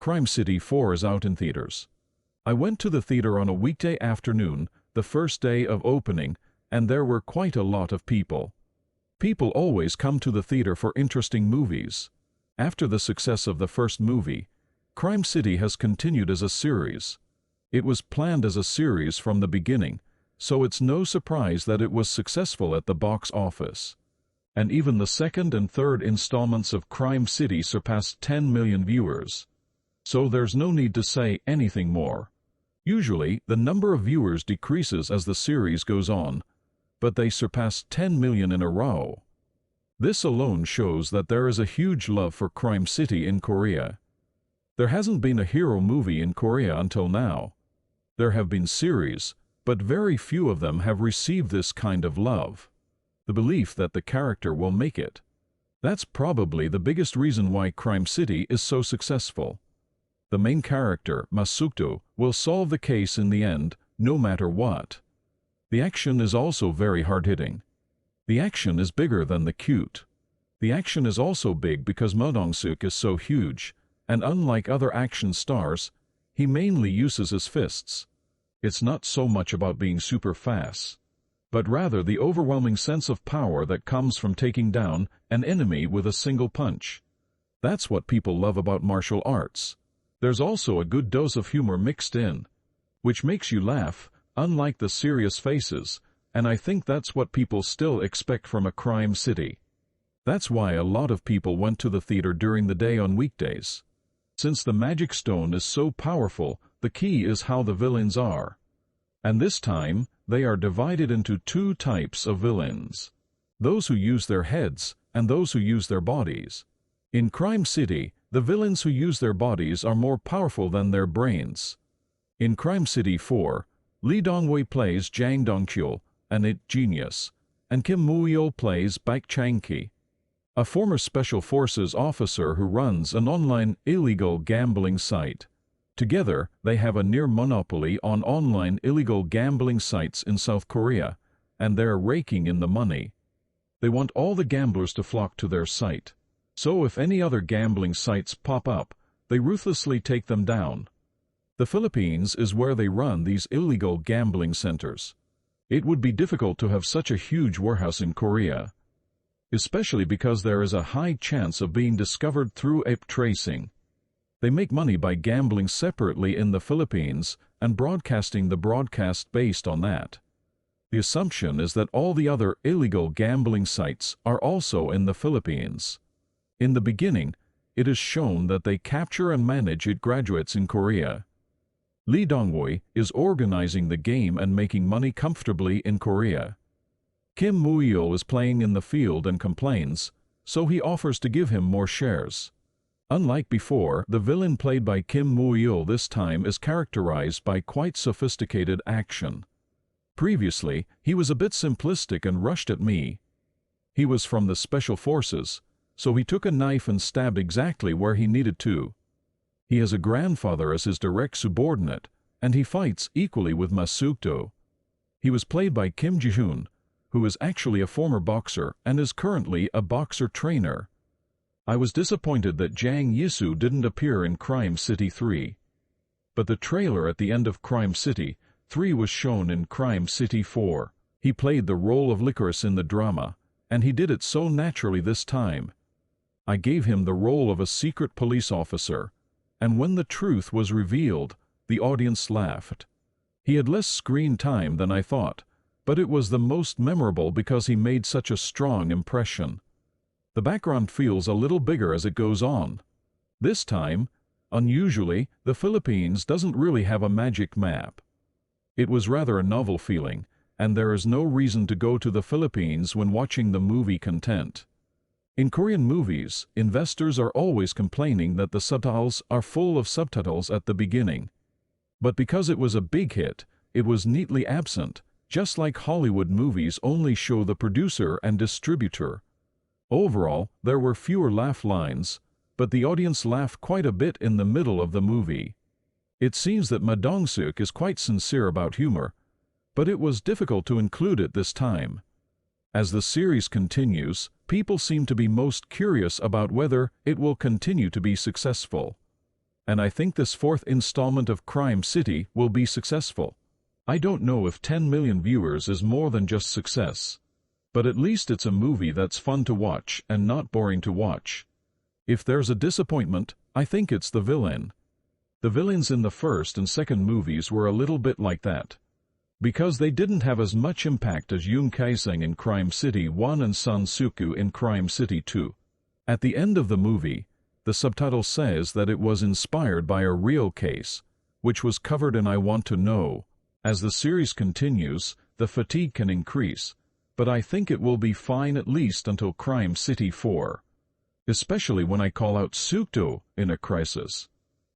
Crime City 4 is out in theaters. I went to the theater on a weekday afternoon, the first day of opening, and there were quite a lot of people. People always come to the theater for interesting movies. After the success of the first movie, Crime City has continued as a series. It was planned as a series from the beginning, so it's no surprise that it was successful at the box office. And even the second and third installments of Crime City surpassed 10 million viewers. So there's no need to say anything more. Usually, the number of viewers decreases as the series goes on, but they surpassed 10 million in a row. This alone shows that there is a huge love for Crime City in Korea. There hasn't been a hero movie in Korea until now. There have been series, but very few of them have received this kind of love. The belief that the character will make it. That's probably the biggest reason why Crime City is so successful. The main character, Masukto, will solve the case in the end, no matter what. The action is also very hard-hitting. The action is bigger than the cute. The action is also big because Ma Dong-seok is so huge, and unlike other action stars, he mainly uses his fists. It's not so much about being super fast, but rather the overwhelming sense of power that comes from taking down an enemy with a single punch. That's what people love about martial arts. There's also a good dose of humor mixed in, which makes you laugh, unlike the serious faces, and I think that's what people still expect from a Crime City. That's why a lot of people went to the theater during the day on weekdays. Since the magic stone is so powerful, the key is how the villains are. And this time, they are divided into two types of villains. Those who use their heads, and those who use their bodies. In Crime City, the villains who use their bodies are more powerful than their brains. In Crime City 4, Lee Dong-wei plays Jang Dong-kyul, an IT genius, and Kim Moo-yeol plays Baek Chang-ki, a former Special Forces officer who runs an online illegal gambling site. Together, they have a near monopoly on online illegal gambling sites in South Korea, and they're raking in the money. They want all the gamblers to flock to their site. So if any other gambling sites pop up, they ruthlessly take them down. The Philippines is where they run these illegal gambling centers. It would be difficult to have such a huge warehouse in Korea, especially because there is a high chance of being discovered through IP tracing. They make money by gambling separately in the Philippines and broadcasting the broadcast based on that. The assumption is that all the other illegal gambling sites are also in the Philippines. In the beginning, it is shown that they capture and manage IT graduates in Korea. Lee Dong-wei is organizing the game and making money comfortably in Korea. Kim Moo-yeol is playing in the field and complains, so he offers to give him more shares. Unlike before, the villain played by Kim Moo-yeol this time is characterized by quite sophisticated action. Previously, he was a bit simplistic and rushed at me. He was from the Special Forces, so he took a knife and stabbed exactly where he needed to. He has a grandfather as his direct subordinate, and he fights equally with Masukto. He was played by Kim Ji-hoon, who is actually a former boxer and is currently a boxer trainer. I was disappointed that Jang Yisu didn't appear in Crime City 3. But the trailer at the end of Crime City 3 was shown in Crime City 4. He played the role of Licorice in the drama, and he did it so naturally this time. I gave him the role of a secret police officer, and when the truth was revealed, the audience laughed. He had less screen time than I thought, but it was the most memorable because he made such a strong impression. The background feels a little bigger as it goes on. This time, unusually, the Philippines doesn't really have a magic map. It was rather a novel feeling, and there is no reason to go to the Philippines when watching the movie content. In Korean movies, investors are always complaining that the subtitles are full of subtitles at the beginning. But because it was a big hit, it was neatly absent, just like Hollywood movies only show the producer and distributor. Overall, there were fewer laugh lines, but the audience laughed quite a bit in the middle of the movie. It seems that Ma Dong-seok is quite sincere about humor, but it was difficult to include it this time. As the series continues, people seem to be most curious about whether it will continue to be successful. and I think this fourth installment of Crime City will be successful. I don't know if 10 million viewers is more than just success, but at least it's a movie that's fun to watch and not boring to watch. If there's a disappointment, I think it's the villain. The villains in the first and second movies were a little bit like that, because they didn't have as much impact as Yoon Kae-sung in Crime City 1 and Sun Soo-kyu in Crime City 2. At the end of the movie, the subtitle says that it was inspired by a real case, which was covered in I Want to Know. As the series continues, the fatigue can increase, but I think it will be fine at least until Crime City 4. Especially when I call out Soo-kyu in a crisis.